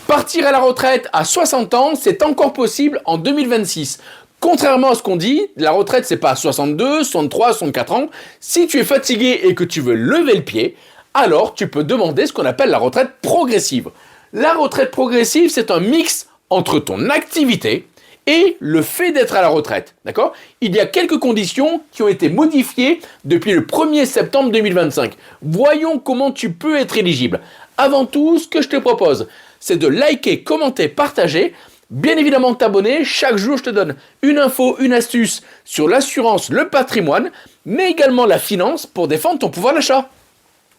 Partir à la retraite à 60 ans, c'est encore possible en 2026. Contrairement à ce qu'on dit, la retraite c'est pas à 62, 63, 64 ans. Si tu es fatigué et que tu veux lever le pied, alors tu peux demander ce qu'on appelle la retraite progressive. La retraite progressive, c'est un mix entre ton activité et le fait d'être à la retraite, d'accord? Il y a quelques conditions qui ont été modifiées depuis le 1er septembre 2025. Voyons comment tu peux être éligible. Avant tout, ce que je te propose, c'est de liker, commenter, partager. Bien évidemment, t'abonner. Chaque jour, je te donne une info, une astuce sur l'assurance, le patrimoine, mais également la finance pour défendre ton pouvoir d'achat.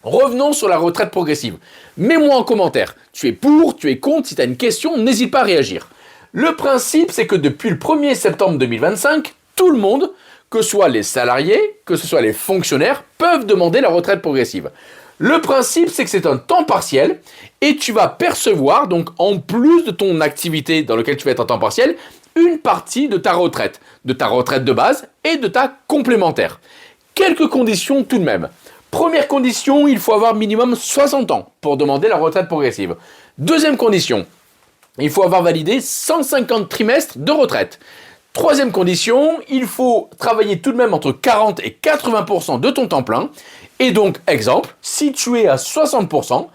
Revenons sur la retraite progressive. Mets-moi en commentaire. Tu es pour, tu es contre. Si tu as une question, n'hésite pas à réagir. Le principe, c'est que depuis le 1er septembre 2025, tout le monde, que ce soit les salariés, que ce soit les fonctionnaires, peuvent demander la retraite progressive. Le principe, c'est que c'est un temps partiel et tu vas percevoir, donc en plus de ton activité dans laquelle tu vas être en temps partiel, une partie de ta retraite de base et de ta complémentaire. Quelques conditions tout de même. Première condition, il faut avoir minimum 60 ans pour demander la retraite progressive. Deuxième condition, il faut avoir validé 150 trimestres de retraite. Troisième condition, il faut travailler tout de même entre 40 et 80% de ton temps plein. Et donc, exemple, si tu es à 60%,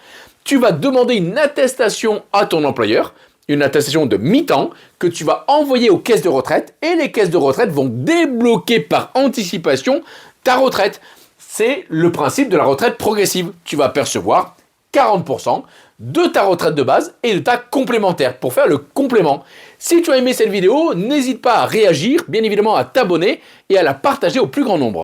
tu vas demander une attestation à ton employeur, une attestation de mi-temps que tu vas envoyer aux caisses de retraite et les caisses de retraite vont débloquer par anticipation ta retraite. C'est le principe de la retraite progressive. Tu vas percevoir 40% de ta retraite de base et de ta complémentaire pour faire le complément. Si tu as aimé cette vidéo, n'hésite pas à réagir, bien évidemment à t'abonner et à la partager au plus grand nombre.